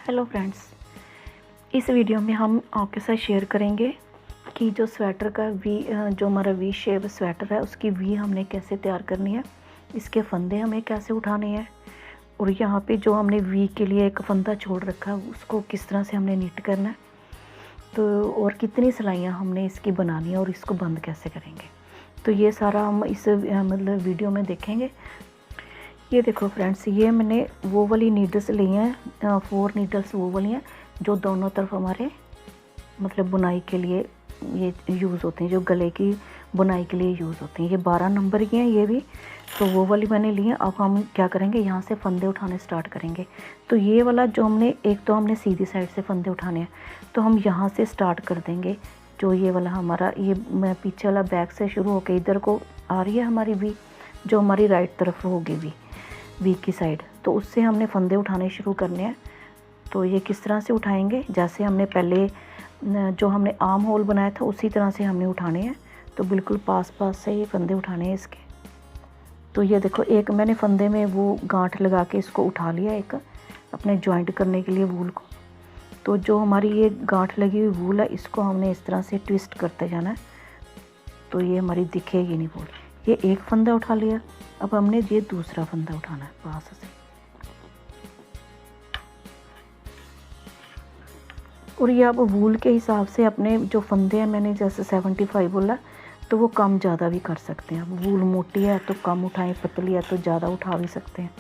Hello friends, इस video में हम आपके साथ शेयर करेंगे कि जो स्वेटर का जो हमारा वी शेप स्वेटर है उसकी वी हमने कैसे तैयार करनी है, इसके फंदे हमें कैसे उठाने हैं और यहाँ पे जो हमने वी के लिए एक फंदा छोड़ रखा है उसको किस तरह से हमने निट करना है, तो और कितनी सिलाइयाँ हमने इसकी बनानी है और इसको बंद कैसे करेंगे। तो ये सारा हम इस मतलब वीडियो में देखेंगे। ये देखो फ्रेंड्स, ये मैंने वो वाली नीडल्स ली हैं, 4 नीडल्स वो वाली हैं जो दोनों तरफ हमारे मतलब बुनाई के लिए ये यूज़ होते हैं, जो गले की बुनाई के लिए यूज़ होते हैं। ये 12 नंबर की हैं ये भी, तो वो वाली मैंने ली है। अब हम क्या करेंगे, यहाँ से फंदे उठाने स्टार्ट करेंगे। तो ये वाला जो हमने हमने सीधी साइड से फंदे उठाने हैं, तो हम यहाँ से स्टार्ट कर देंगे। जो ये वाला हमारा ये मैं पीछे वाला बैक से शुरू होकर इधर को आ रही है हमारी वी, जो हमारी राइट तरफ होगी वी की साइड, तो उससे हमने फंदे उठाने शुरू करने हैं। तो ये किस तरह से उठाएंगे, जैसे हमने पहले जो हमने आर्म होल बनाया था उसी तरह से हमने उठाने हैं। तो बिल्कुल पास से ये फंदे उठाने हैं इसके। तो ये देखो, एक मैंने फंदे में वो गांठ लगा के इसको उठा लिया, एक अपने जॉइंट करने के लिए वूल को। तो जो हमारी ये गांठ लगी हुई वूल है इसको हमने इस तरह से ट्विस्ट करते जाना है, तो ये हमारी दिखेगी नहीं वूल। ये एक फंदा उठा लिया, अब हमने ये दूसरा फंदा उठाना है पास से। और ये आप वूल के हिसाब से अपने जो फंदे हैं, मैंने जैसे 75 बोला, तो वो कम ज़्यादा भी कर सकते हैं। अब वूल मोटी है तो कम उठाएं, पतली है तो ज़्यादा उठा भी सकते हैं।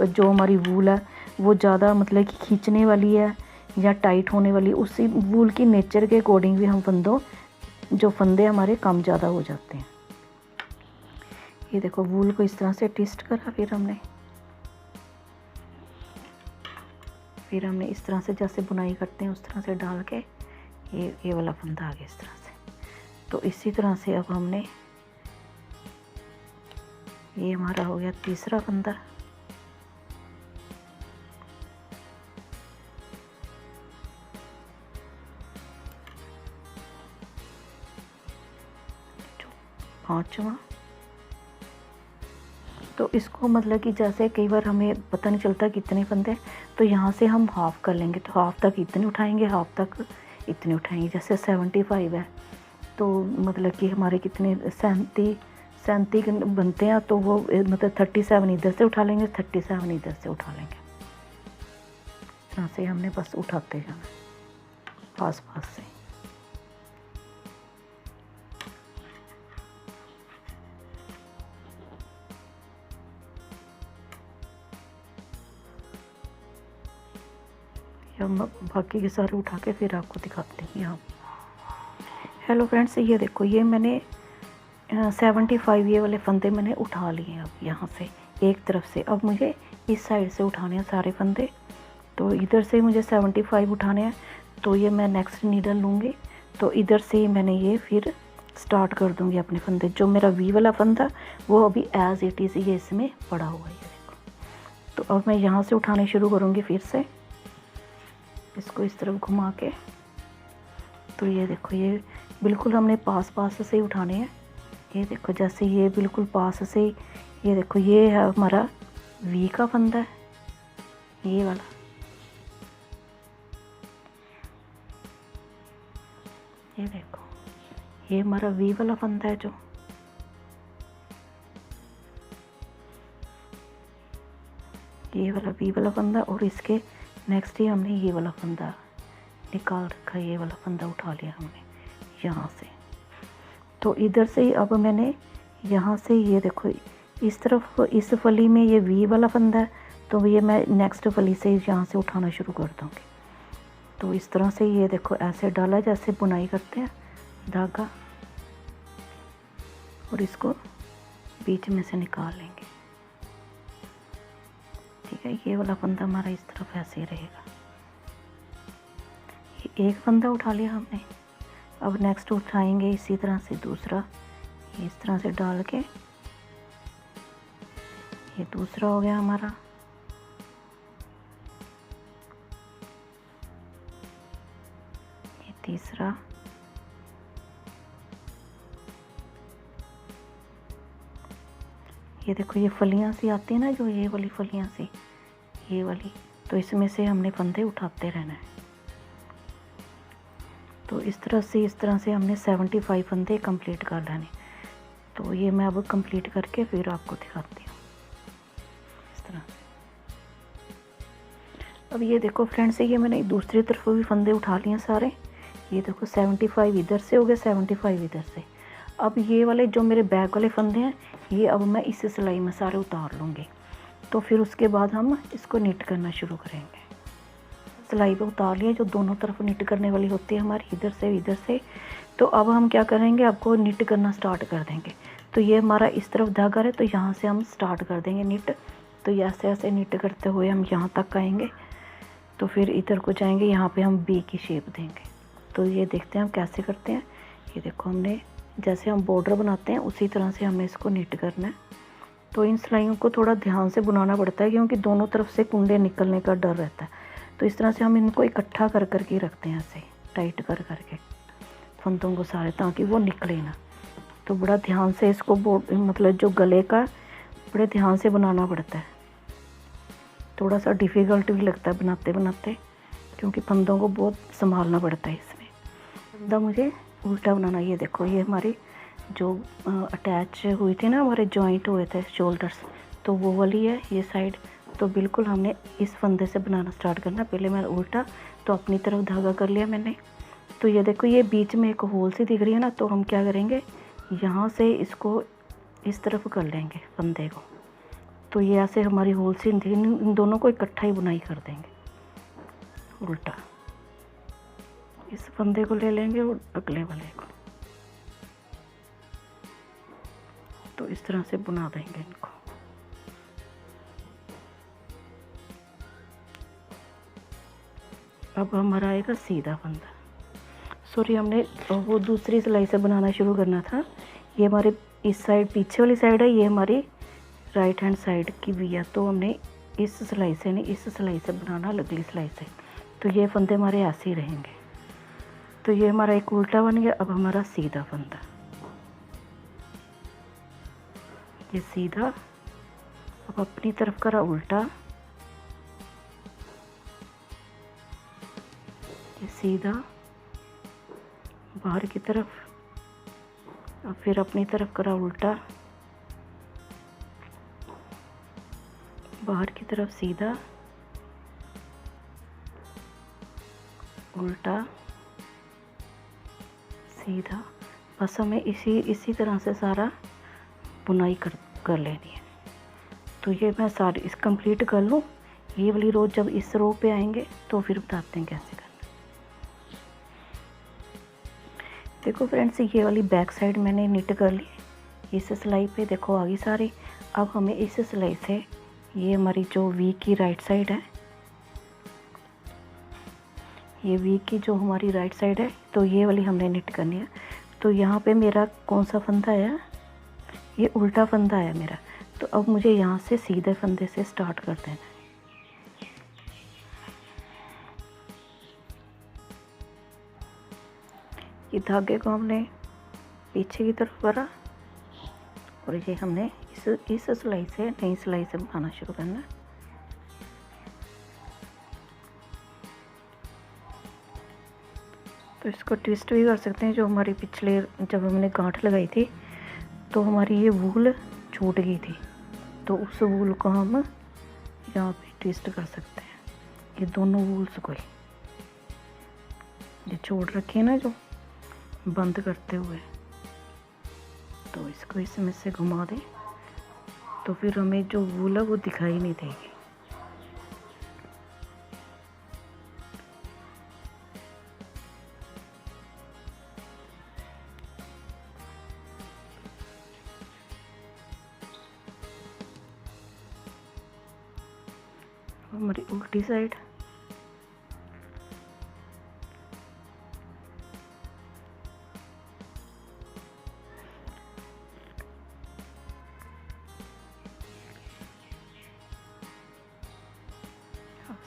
जो हमारी वूल है वो ज़्यादा मतलब कि खींचने वाली है या टाइट होने वाली, उसी वूल की नेचर के अकॉर्डिंग भी हम जो फंदे हमारे कम ज़्यादा हो जाते हैं। ये देखो, वूल को इस तरह से ट्विस्ट करा, फिर हमने इस तरह से जैसे बुनाई करते हैं उस तरह से डाल के ये वाला फंदा आ गया इस तरह से। तो इसी तरह से अब हमने ये हमारा हो गया तीसरा फंदा। पांचवा। तो इसको मतलब कि जैसे कई बार हमें पता नहीं चलता कितने फंदे, तो यहाँ से हम हाफ़ कर लेंगे। तो हाफ़ तक इतने उठाएंगे, हाफ़ तक इतने उठाएंगे। जैसे 75 है तो मतलब कि हमारे कितने 37 बनते हैं, तो वो मतलब 37 इधर से उठा लेंगे, 37 इधर से उठा लेंगे। इस तरह से हमने बस उठाते जाना पास से। हम बाकी के सारे उठा के फिर आपको दिखाते हैं यहाँ। हेलो फ्रेंड्स, ये देखो, ये मैंने 75 ये वाले फंदे मैंने उठा लिए हैं अब यहाँ से एक तरफ से। अब मुझे इस साइड से उठाने हैं सारे फंदे, तो इधर से मुझे 75 उठाने हैं। तो ये मैं नेक्स्ट नीडल लूँगी, तो इधर से ही मैंने ये फिर स्टार्ट कर दूँगी अपने फंदे। जो मेरा वी वाला फंदा वो अभी एज इट इज़ ये इसमें पड़ा हुआ है, ये देखो। तो अब मैं यहाँ से उठाने शुरू करूँगी फिर से, इसको इस तरफ घुमा के। तो ये देखो, ये बिल्कुल हमने पास से ही उठाने हैं। ये देखो, जैसे ये बिल्कुल पास से, ये देखो, ये है हमारा वी का फंदा है, ये वाला। ये देखो, ये हमारा वी वाला फंदा है, जो ये वाला वी वाला फंदा। और इसके नेक्स्ट ही हमने ये वाला फंदा निकाल रखा, ये वाला फंदा उठा लिया हमने यहाँ से। तो इधर से ही अब मैंने यहाँ से, ये देखो, इस तरफ इस फली में ये वी वाला फंदा है, तो ये मैं नेक्स्ट फली से यहाँ से उठाना शुरू कर दूँगी। तो इस तरह से ये देखो, ऐसे डाला जैसे बुनाई करते हैं धागा, और इसको बीच में से निकाल लेंगे। ठीक है, ये वाला फंदा हमारा इस तरफ ऐसे ही रहेगा। ये एक फंदा उठा लिया हमने। अब नेक्स्ट उठाएंगे इसी तरह से दूसरा, इस तरह से डाल के। ये दूसरा हो गया हमारा। ये तीसरा। ये देखो, ये फलियां सी आती है ना, जो ये वाली फलियां सी, ये वाली, तो इसमें से हमने फंदे उठाते रहना है। तो इस तरह से हमने 75 फंदे कंप्लीट कर लेने। तो ये मैं अब कंप्लीट करके फिर आपको दिखाती हूँ इस तरह। अब ये देखो फ्रेंड्स, ये मैंने दूसरी तरफ भी फंदे उठा लिए सारे। ये देखो 75 इधर से हो गए, 75 इधर से। अब ये वाले जो मेरे बैक वाले फंदे हैं, ये अब मैं इस सिलाई में सारे उतार लूँगी। तो फिर उसके बाद हम इसको निट करना शुरू करेंगे। सिलाई पे उतार लिया, जो दोनों तरफ निट करने वाली होती है हमारी, इधर से। तो अब हम क्या करेंगे, आपको निट करना स्टार्ट कर देंगे। तो ये हमारा इस तरफ धागा है, तो यहाँ से हम स्टार्ट कर देंगे निट। तो ये ऐसे ऐसे निट करते हुए हम यहाँ तक आएंगे। तो फिर इधर को जाएंगे, यहाँ पे हम बी की शेप देंगे। तो ये देखते हैं हम कैसे करते हैं। ये देखो, हमने जैसे हम बॉर्डर बनाते हैं उसी तरह से हमें इसको निट करना है। तो इन सिलाइयों को थोड़ा ध्यान से बुनाना पड़ता है, क्योंकि दोनों तरफ से कुंडे निकलने का डर रहता है। तो इस तरह से हम इनको इकट्ठा कर करके रखते हैं, ऐसे टाइट कर करके फंदों को सारे, ताकि वो निकले ना। तो बड़ा ध्यान से इसको मतलब जो गले का बड़े ध्यान से बनाना पड़ता है। थोड़ा सा डिफ़िकल्ट भी लगता है बनाते बनाते, क्योंकि फंदों को बहुत संभालना पड़ता है इसमें। फंदा मुझे उल्टा बनाना। ये देखो, ये हमारी जो अटैच हुई थी ना, हमारे जॉइंट हुए थे शोल्डर्स, तो वो वाली है ये साइड। तो बिल्कुल हमने इस फंदे से बनाना स्टार्ट करना। पहले मैं उल्टा, तो अपनी तरफ धागा कर लिया मैंने। तो ये देखो, ये बीच में एक होल सी दिख रही है ना, तो हम क्या करेंगे, यहाँ से इसको इस तरफ कर लेंगे फंदे को। तो ये ऐसे हमारी होल सी इन दोनों को इकट्ठा ही बुनाई कर देंगे उल्टा। इस फंदे को ले लेंगे और अगले वाले को, तो इस तरह से बुना देंगे इनको। अब हमारा आएगा सीधा फंदा। सॉरी, हमने वो दूसरी सिलाई से बनाना शुरू करना था। ये हमारे इस साइड पीछे वाली साइड है, ये हमारी राइट हैंड साइड की भी है। तो हमने इस सिलाई से नहीं, इस सिलाई से बनाना, अगली सिलाई से। तो ये फंदे हमारे ऐसे ही रहेंगे। तो ये हमारा एक उल्टा बन गया। अब हमारा सीधा फंदा, ये सीधा। अब अपनी तरफ करा उल्टा, ये सीधा बाहर की तरफ। अब फिर अपनी तरफ करा उल्टा, बाहर की तरफ सीधा, उल्टा, सीधा। बस हमें इसी तरह से सारा बुनाई कर लेनी है। तो ये मैं सारी इस कंप्लीट कर लूँ। ये वाली रो जब इस रो पे आएंगे तो फिर बताते हैं कैसे करना। देखो फ्रेंड्स, ये वाली बैक साइड मैंने निट कर ली इस सिलाई पे, देखो आ गई सारी। अब हमें इस सिलाई से, ये हमारी जो वी की राइट साइड है, ये वी की जो हमारी राइट साइड है, तो ये वाली हमने निट करनी है। तो यहाँ पे मेरा कौन सा फंदा है, ये उल्टा फंदा है मेरा। तो अब मुझे यहाँ से सीधे फंदे से स्टार्ट कर देना है। ये धागे को हमने पीछे की तरफ करा, और ये हमने इस सिलाई से, नई सिलाई से बनाना शुरू करना है। तो इसको ट्विस्ट भी कर सकते हैं। जो हमारी पिछले, जब हमने गांठ लगाई थी, तो हमारी ये वूल छूट गई थी, तो उस वूल को हम यहाँ पे ट्विस्ट कर सकते हैं। ये दोनों वूल्स को ये छोड़ रखे हैं ना, जो बंद करते हुए, तो इसको इसमें से घुमा दें, तो फिर हमें जो वूल है वो दिखाई नहीं देगी। हमारी उल्टी साइड,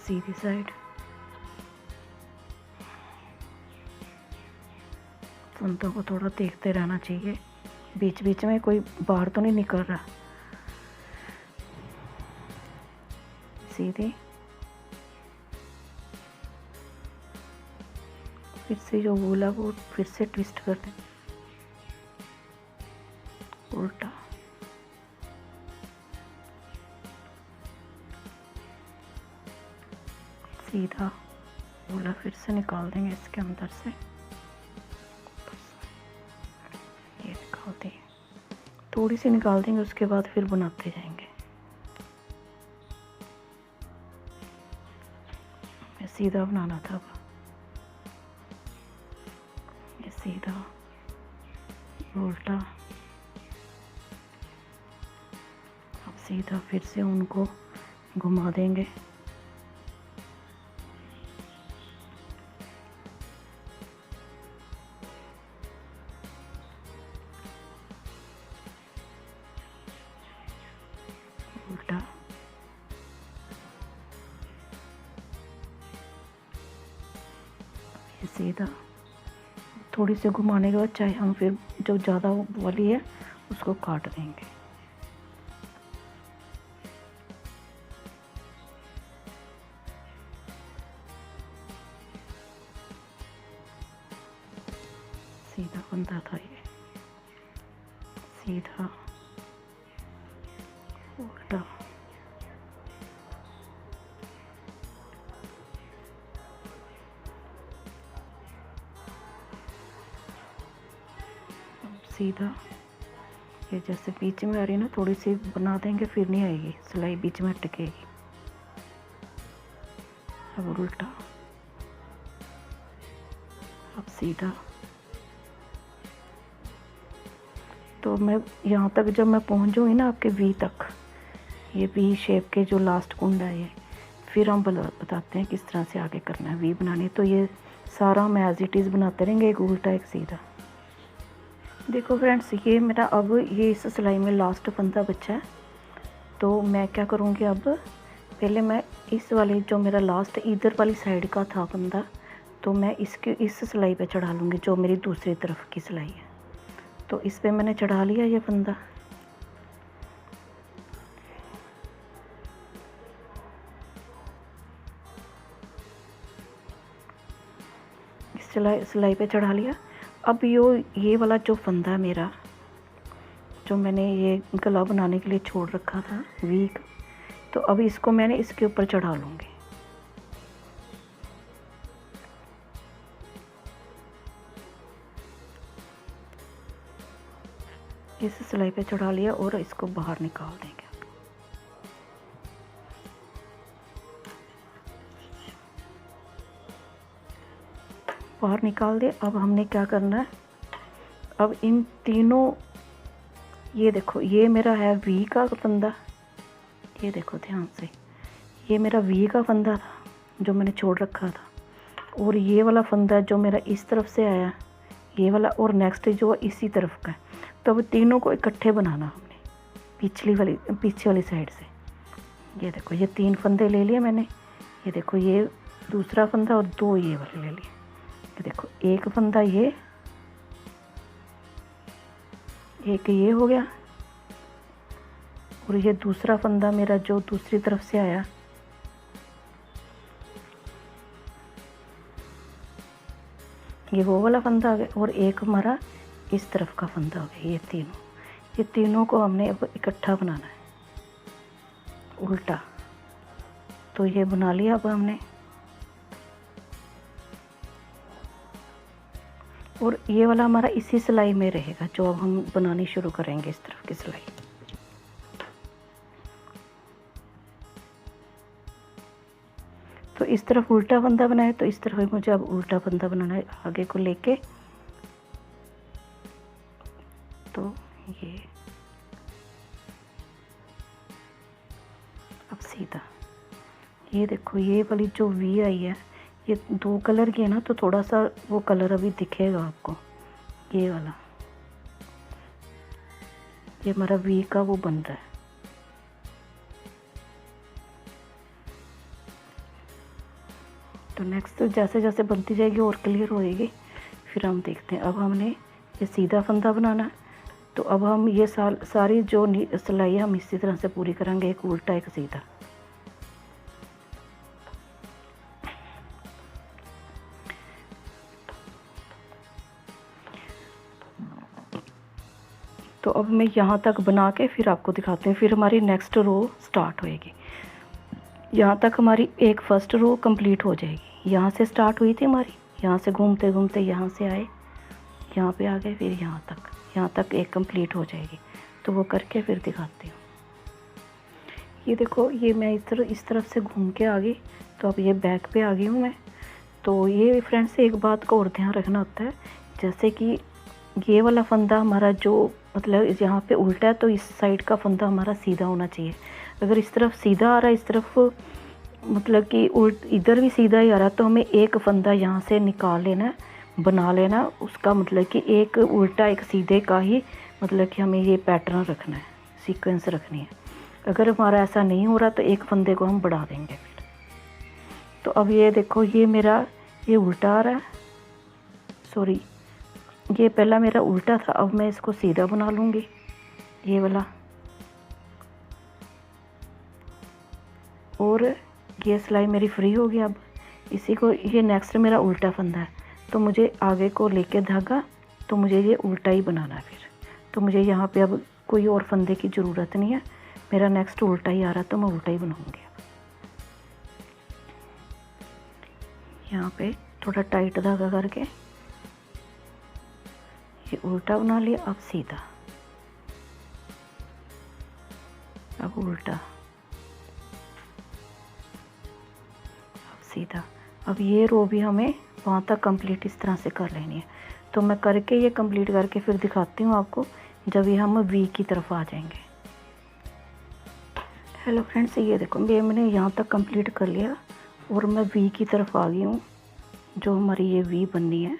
सीधी साइड। फंदों को थोड़ा देखते रहना चाहिए, बीच बीच में कोई बाहर तो नहीं निकल रहा। सीधी, फिर से जो वूल है वो फिर से ट्विस्ट कर दें, उल्टा, सीधा वूल फिर से निकाल देंगे इसके अंदर से, ये निकाल देंगे, थोड़ी सी निकाल देंगे, उसके बाद फिर बनाते जाएंगे। ये सीधा बनाना था, ये सीधा, उल्टा, अब सीधा फिर से उनको घुमा देंगे, उल्टा, ये सीधा। थोड़ी सी घुमाने के बाद चाहे हम फिर जो ज़्यादा वाली है उसको काट देंगे। सीधा फंदा था ये, सीधा, उल्टा, सीधा। ये जैसे बीच में आ रही है ना, थोड़ी सी बना देंगे फिर नहीं आएगी सिलाई, बीच में अटकेगी। अब उल्टा, अब सीधा। तो मैं यहाँ तक जब मैं पहुँचूँगी ना आपके वी तक, ये वी शेप के जो लास्ट कुंडा है ये, फिर हम बताते हैं किस तरह से आगे करना है वी बनानी। तो ये सारा हम एज इट इज़ बनाते रहेंगे, एक उल्टा एक सीधा। देखो फ्रेंड्स, ये मेरा अब ये इस सिलाई में लास्ट फंदा बचा है। तो मैं क्या करूँगी, अब पहले मैं इस वाले जो मेरा लास्ट इधर वाली साइड का था फंदा, तो मैं इसके इस सिलाई पे चढ़ा लूँगी जो मेरी दूसरी तरफ की सिलाई है। तो इस पे मैंने चढ़ा लिया ये फंदा। इस सिलाई पे चढ़ा लिया। अब ये वाला जो फंदा है मेरा, जो मैंने ये गला बनाने के लिए छोड़ रखा था वी का, तो अब इसको मैंने इसके ऊपर चढ़ा लूँगी। इस सिलाई पे चढ़ा लिया और इसको बाहर निकाल देंगे। बाहर निकाल दे। अब हमने क्या करना है, अब इन तीनों, ये देखो ये मेरा है वी का फंदा, ये देखो ध्यान से, ये मेरा वी का फंदा था जो मैंने छोड़ रखा था, और ये वाला फंदा जो मेरा इस तरफ से आया, ये वाला, और नेक्स्ट जो इसी तरफ का है। तो अब तीनों को इकट्ठे बनाना हमने पीछे वाली साइड से। ये देखो ये 3 फंदे ले लिए मैंने, ये देखो ये दूसरा फंदा और 2 ये वाले ले लिए। ये देखो एक फंदा ये, एक ये हो गया, और ये दूसरा फंदा मेरा जो दूसरी तरफ से आया, ये वो वाला फंदा आ गया, और एक हमारा इस तरफ का फंदा हो गया। ये तीनों को हमने अब इकट्ठा बनाना है, उल्टा। तो ये बना लिया अब हमने, और ये वाला हमारा इसी सिलाई में रहेगा जो अब हम बनानी शुरू करेंगे, इस तरफ की सिलाई। तो इस तरफ उल्टा फंदा बनाया, तो इस तरफ मुझे अब उल्टा फंदा बनाना है आगे को लेके। तो ये अब सीधा, ये देखो ये वाली जो वी आई है, ये 2 कलर की है ना, तो थोड़ा सा वो कलर अभी दिखेगा आपको, ये वाला, ये हमारा वी का वो बन रहा है। तो नेक्स्ट जैसे जैसे बनती जाएगी और क्लियर होएगी, फिर हम देखते हैं। अब हमने ये सीधा फंदा बनाना है, तो अब हम ये सारी जो सिलाई हम इसी तरह से पूरी करेंगे, एक उल्टा एक सीधा। तो अब मैं यहाँ तक बना के फिर आपको दिखाती हूँ, फिर हमारी नेक्स्ट रो स्टार्ट होएगी। यहाँ तक हमारी एक फर्स्ट रो कंप्लीट हो जाएगी। यहाँ से स्टार्ट हुई थी हमारी, यहाँ से घूमते घूमते यहाँ से आए, यहाँ पे आ गए, फिर यहाँ तक एक कंप्लीट हो जाएगी। तो वो करके फिर दिखाती हूँ। ये देखो, ये मैं इस तरफ से घूम के आ गई, तो अब ये बैक पे आ गई हूँ मैं। तो ये फ्रेंड्स एक बात का और ध्यान रखना होता है, जैसे कि ये वाला फंदा हमारा जो मतलब यहाँ पे उल्टा है, तो इस साइड का फंदा हमारा सीधा होना चाहिए। अगर इस तरफ सीधा आ रहा है, इस तरफ मतलब कि इधर भी सीधा ही आ रहा है, तो हमें एक फंदा यहाँ से निकाल लेना, बना लेना। उसका मतलब कि एक उल्टा एक सीधे का ही मतलब कि हमें ये पैटर्न रखना है, सीक्वेंस रखनी है। अगर हमारा ऐसा नहीं हो रहा तो एक फंदे को हम बढ़ा देंगे फिर। तो अब ये देखो, ये मेरा ये उल्टा आ रहा है, सॉरी ये पहला मेरा उल्टा था, अब मैं इसको सीधा बना लूँगी ये वाला। और ये सिलाई मेरी फ्री हो गई। अब इसी को, ये नेक्स्ट मेरा उल्टा फंदा है, तो मुझे आगे को लेके धागा, तो मुझे ये उल्टा ही बनाना है फिर। तो मुझे यहाँ पे अब कोई और फंदे की ज़रूरत नहीं है, मेरा नेक्स्ट उल्टा ही आ रहा है, तो मैं उल्टा ही बनाऊँगी। यहाँ पे थोड़ा टाइट धागा करके ये उल्टा बना लिया, अब सीधा, अब उल्टा, अब सीधा। अब ये रो भी हमें वहाँ तक कंप्लीट इस तरह से कर लेनी है। तो मैं करके ये कंप्लीट करके फिर दिखाती हूँ आपको, जब ये हम वी की तरफ आ जाएंगे। हेलो फ्रेंड्स, ये देखो ये मैंने यहाँ तक कंप्लीट कर लिया और मैं वी की तरफ आ गई हूँ, जो हमारी ये वी बननी है।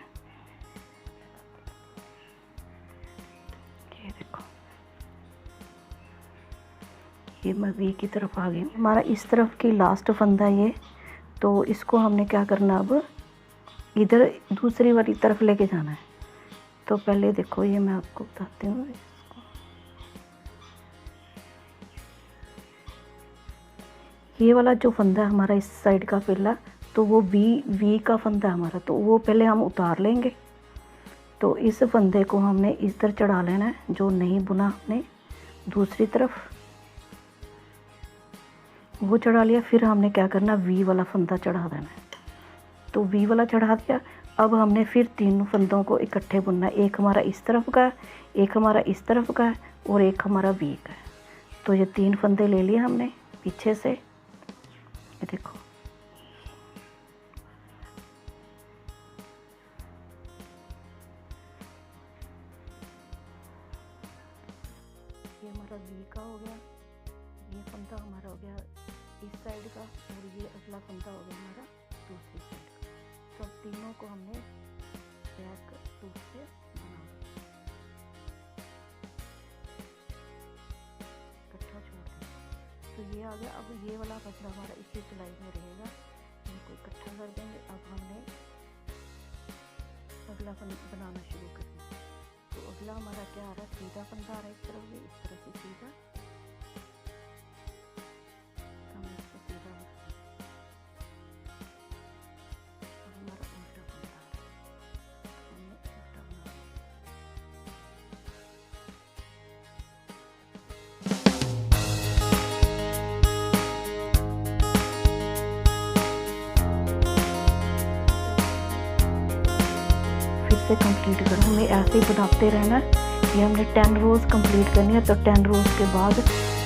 ये देखो, ये मैं वी की तरफ आ गई हूँ। हमारा इस तरफ की लास्ट फंदा ये, तो इसको हमने क्या करना, अब इधर दूसरी वाली तरफ लेके जाना है। तो पहले देखो, ये मैं आपको बताती हूँ। ये वाला जो फंदा है हमारा इस साइड का पहला, तो वो वी का फंदा है हमारा, तो वो पहले हम उतार लेंगे। तो इस फंदे को हमने इस तरह चढ़ा लेना है, जो नहीं बुना हमने दूसरी तरफ वो चढ़ा लिया। फिर हमने क्या करना, वी वाला फंदा चढ़ा देना है। तो वी वाला चढ़ा दिया। अब हमने फिर तीनों फंदों को इकट्ठे बुनना है, एक हमारा इस तरफ का है, एक हमारा इस तरफ का है और एक हमारा वी का है। तो ये 3 फंदे ले लिए हमने पीछे से, ये देखो, ये हमारा वी का हो गया, ये फंदा हमारा हो गया इस साइड का, और ये अगला फंदा हो गया हमारा दूसरी साइड का। सब तीनों को हमने बैक सूट से बना इकट्ठा छोड़ दिया। तो ये आ गया। अब ये वाला फंदा हमारा इसी सिलाई में रहेगा, इनको इकट्ठा कर देंगे। अब हमने अगला फंदा बनाना शुरू करना। तो अगला हमारा क्या आ रहा है, सीधा फंदा आ रहा है, इस तरफ भी, इस तरफ भी सीधा, हमने इसको सीधा बनाना। अब हमारा उल्टा फंदा आ रहा है, हमने उल्टा बनाना। फिर से कंप्लीट करो, हमें ऐसे ही बनाते रहना है। ये हमने 10 रोज़ कंप्लीट करनी है। तो 10 रोज़ के बाद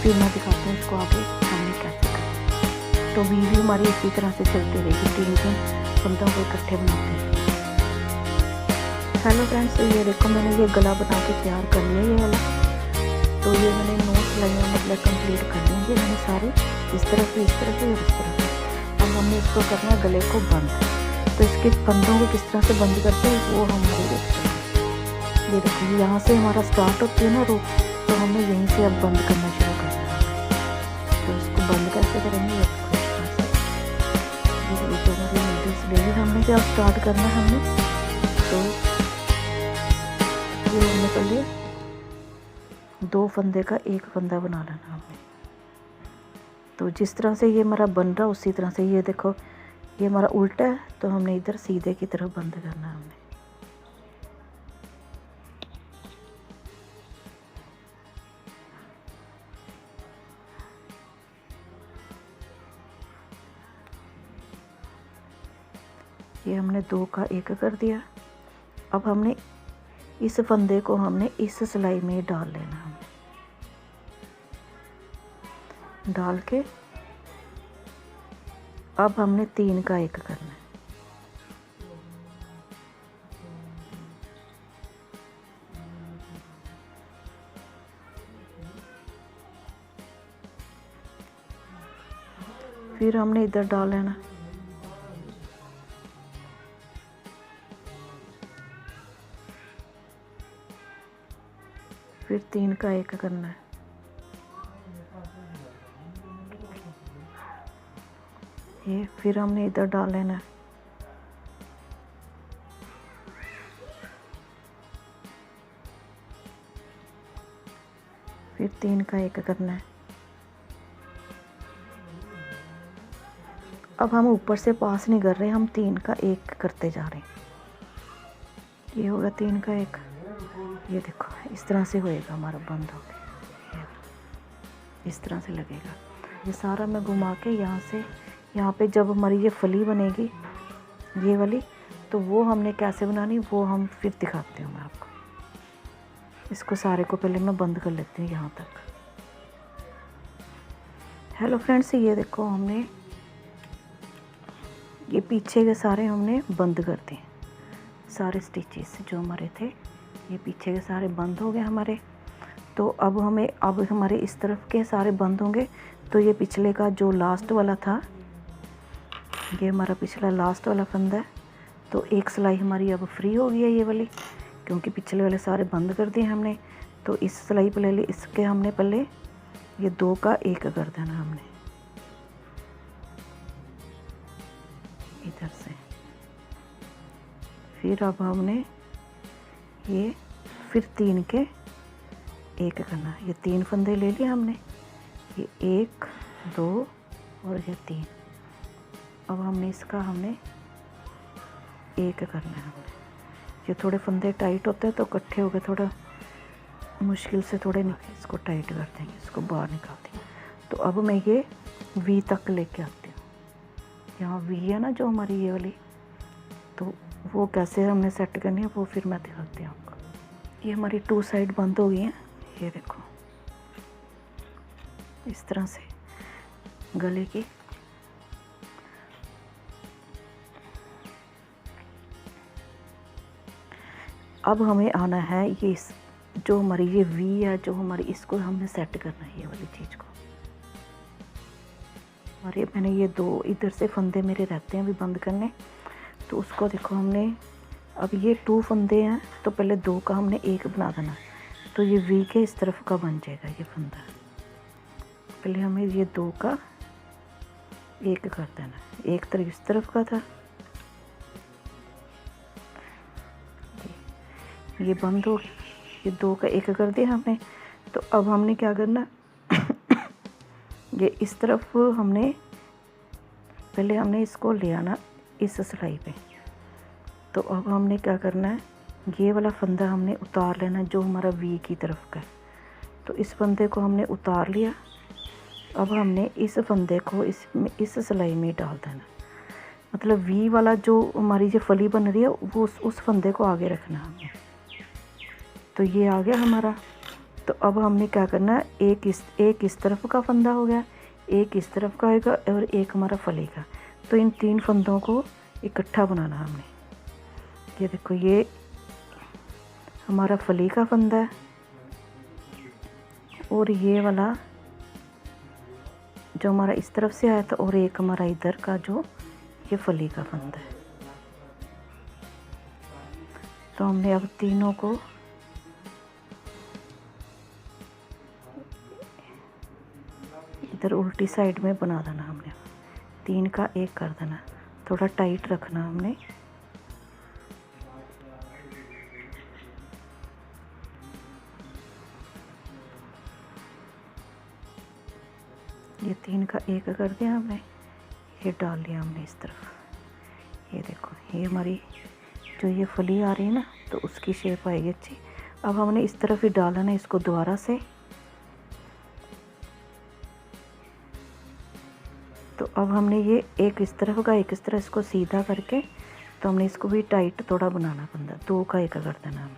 फिर मैं दिखाती हूँ इसको आगे हमने कैसे करना। तो वी हमारी इसी तरह से चलती रहेगी, 3 फंदों को इकट्ठे बनाते हैं। हेलो फ्रेंड्स, ये देखो मैंने ये गला बना के तैयार कर लिया ये वाला। तो ये मैंने 9 सिलाइयाँ मतलब कंप्लीट कर ली है मैंने सारी, इस तरफ से, इस तरफ से और इस तरफ से। अब हमने इसको करना है गले को बंद। तो इसके फंदों को किस तरह से बंद करते हैं वो हम देखते हैं। ये देखिए, यहाँ से हमारा स्टार्ट होती है ना रो, तो हमें यहीं से अब बंद करना शुरू करना है। तो इसको बंद कैसे करेंगे, ये जो हमारी नीडल्स ले ली हमने, से अब स्टार्ट करना है हमने। तो ये हमने पहले 2 फंदे का एक फंदा बना लेना हमने। तो जिस तरह से ये हमारा बन रहा है उसी तरह से, ये देखो ये हमारा उल्टा है, तो हमने इधर सीधे की तरफ बंद करना है हमने। ये हमने 2 का 1 कर दिया। अब हमने इस फंदे को हमने इस सिलाई में डाल लेना। हमने डाल के अब हमने 3 का 1 करना है। फिर हमने इधर डाल लेना, फिर 3 का 1 करना है। ये फिर हमने इधर डाल लेना है, फिर 3 का 1 करना है। अब हम ऊपर से पास नहीं कर रहे, हम 3 का 1 करते जा रहे हैं। ये होगा 3 का 1। ये देखो इस तरह से होएगा हमारा बंद हो गया, इस तरह से लगेगा। ये सारा मैं घुमा के यहाँ से यहाँ पे जब हमारी ये फली बनेगी ये वाली, तो वो हमने कैसे बनानी वो हम फिर दिखाते हूँ मैं आपको। इसको सारे को पहले मैं बंद कर लेती हूँ यहाँ तक। हेलो फ्रेंड्स, ये देखो हमने ये पीछे के सारे हमने बंद कर दिए। सारे स्टिचेस जो हमारे थे ये पीछे के सारे बंद हो गए हमारे। तो अब हमारे इस तरफ के सारे बंद होंगे। तो ये पिछले का जो लास्ट वाला था, ये हमारा पिछला लास्ट वाला फंदा है। तो एक सिलाई हमारी अब फ्री हो गई है ये वाली, क्योंकि पिछले वाले सारे बंद कर दिए हमने। तो इस सिलाई पे ले इसके हमने पहले ये 2 का 1 कर देना हमने इधर से। फिर अब हमने ये फिर 3 के 1 करना। ये 3 फंदे ले लिए हमने, ये 1 2 और ये 3। अब हमने इसका 1 करना है हमने। ये थोड़े फंदे टाइट होते हैं तो इकट्ठे हो गए, थोड़ा मुश्किल से थोड़े इसको टाइट कर देंगे, इसको बाहर निकाल देंगे। तो अब मैं ये वी तक लेके आती हूँ। यहाँ वी है ना जो हमारी ये वाली, तो वो कैसे हमने सेट करनी है वो फिर मैं दिखाती हूँ आपको। ये हमारी 2 साइड बंद हो गई हैं। ये देखो इस तरह से गले की। अब हमें आना है ये जो हमारी ये वी है, जो हमारी इसको हमने सेट करना है ये वाली चीज़ को। और ये मैंने ये 2 इधर से फंदे मेरे रहते हैं अभी बंद करने, तो उसको देखो हमने अब ये 2 फंदे हैं तो पहले 2 का हमने 1 बना देना। तो ये वी के इस तरफ का बन जाएगा ये फंदा। पहले हमें ये 2 का 1 कर देना। एक तरफ इस तरफ का था, ये बंद हो, ये 2 का 1 कर दिया हमने। तो अब हमने क्या करना ये इस तरफ हमने पहले हमने इसको ले आना इस सिलाई पे। तो अब हमने क्या करना है, ये वाला फंदा हमने उतार लेना जो हमारा वी की तरफ का है। तो इस फंदे को हमने उतार लिया। अब हमने इस फंदे को इस सिलाई में डाल देना। मतलब वी वाला जो हमारी जो फली बन रही है वो उस फंदे को आगे रखना हमने। तो ये आ गया हमारा। तो अब हमने क्या करना है, एक इस तरफ का फंदा हो गया, एक इस तरफ का होगा और एक हमारा फली का। तो इन 3 फंदों को इकट्ठा बनाना हमने। ये देखो ये हमारा फली का फंदा है और ये वाला जो हमारा इस तरफ से आया था, और एक हमारा इधर का जो ये फली का फंदा है। तो हमने अब तीनों को इधर उल्टी साइड में बना देना हमने। 3 का 1 कर देना, थोड़ा टाइट रखना हमने। ये 3 का 1 कर दिया हमने, ये डाल लिया हमने इस तरफ। ये देखो ये हमारी जो ये फली आ रही है ना, तो उसकी शेप आएगी अच्छी। अब हमने इस तरफ ही डालना है इसको दोबारा से। तो अब हमने ये एक इस तरफ का एक इस तरह इसको सीधा करके तो हमने इसको भी टाइट थोड़ा बनाना फंदा, 2 का 1 कर देना हमें।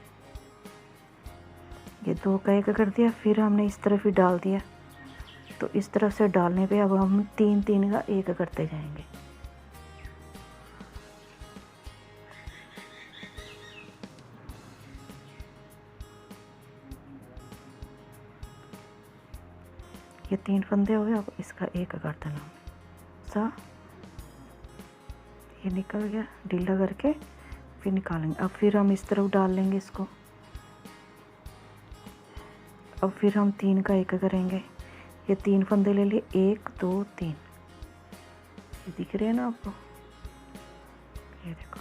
ये 2 का 1 कर दिया, फिर हमने इस तरफ ही डाल दिया। तो इस तरफ से डालने पे अब हम 3 का 1 करते जाएंगे। ये 3 फंदे हो गए, अब इसका 1 कर देना सा। ये निकल गया, ढीला करके फिर निकालेंगे। अब फिर हम इस तरफ डाल लेंगे इसको। अब फिर हम 3 का 1 करेंगे। ये 3 फंदे ले लिए, 1 2 3, ये दिख रहे हैं ना आपको, ये देखो,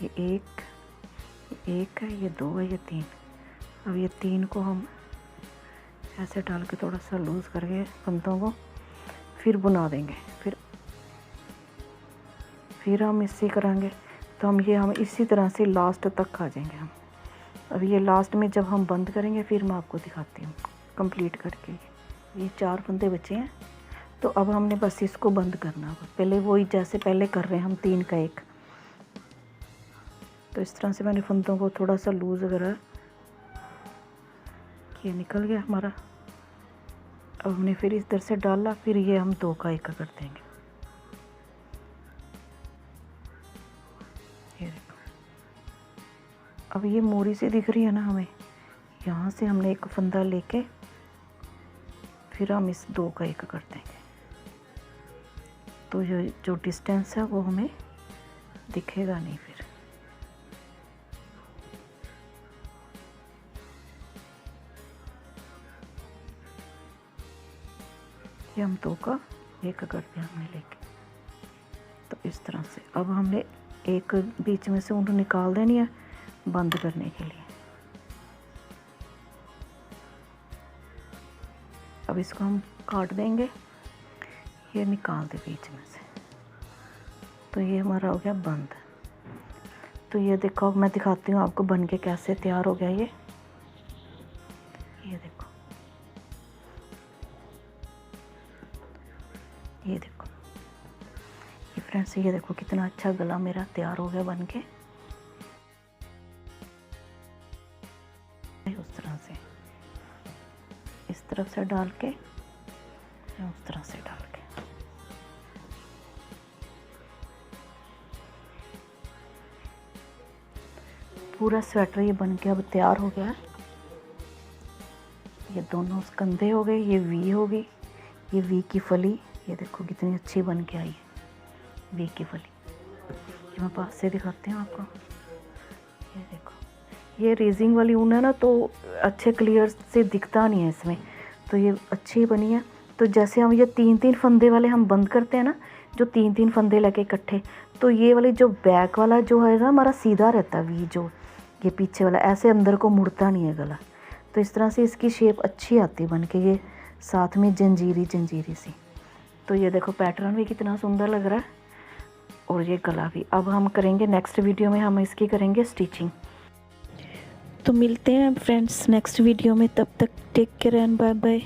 ये 1 है, ये 2 है, ये 3। अब ये 3 को हम ऐसे डाल के थोड़ा सा लूज़ करके फंदों को फिर बुना देंगे। फिर हम इससे करेंगे, तो हम इसी तरह से लास्ट तक आ जाएंगे हम। अब ये लास्ट में जब हम बंद करेंगे फिर मैं आपको दिखाती हूँ कंप्लीट करके। ये 4 फंदे बचे हैं, तो अब हमने बस इसको बंद करना। पहले वही जैसे पहले कर रहे हैं हम 3 का 1। तो इस तरह से मैंने फंदों को थोड़ा सा लूज़ करा, ये निकल गया हमारा। अब हमने फिर इस तरह से डाला, फिर ये हम 2 का 1 कर देंगे। ये देखो, अब ये मोरी से दिख रही है ना हमें, यहाँ से हमने एक फंदा लेके फिर हम इस 2 का 1 कर देंगे। तो ये जो डिस्टेंस है वो हमें दिखेगा नहीं। फिर ये हम 2 का 1 कर दिया हमने लेके। तो इस तरह से अब हमने एक बीच में से ऊन निकाल देनी है बंद करने के लिए। अब इसको हम काट देंगे, ये निकाल दे बीच में से। तो ये हमारा हो गया बंद। तो ये देखो, अब मैं दिखाती हूँ आपको बन के कैसे तैयार हो गया ये देखो, ये देखो, ये फ्रेंड्स, ये देखो कितना अच्छा गला मेरा तैयार हो गया बन के। उस तरह से इस तरफ से डाल के, उस तरह से डाल के, पूरा स्वेटर ये बन के अब तैयार हो गया। ये दोनों कंधे हो गए, ये वी हो गई, ये वी की फली, ये देखो कितनी अच्छी बन के आई है वी की फली। ये मैं पास से दिखाती हूँ आपको। ये देखो, ये रेजिंग वाली ऊन है ना, तो अच्छे क्लियर से दिखता नहीं है इसमें, तो ये अच्छी बनी है। तो जैसे हम ये 3 फंदे वाले हम बंद करते हैं ना, जो 3 फंदे लगे इकट्ठे, तो ये वाली जो बैक वाला जो है ना हमारा सीधा रहता है वी, जो ये पीछे वाला ऐसे अंदर को मुड़ता नहीं है गला। तो इस तरह से इसकी शेप अच्छी आती है बन के, ये साथ में जंजीरी सी। तो ये देखो पैटर्न भी कितना सुंदर लग रहा है, और ये गला भी। अब हम करेंगे नेक्स्ट वीडियो में, हम इसकी करेंगे स्टिचिंग। तो मिलते हैं फ्रेंड्स नेक्स्ट वीडियो में, तब तक take care and bye bye.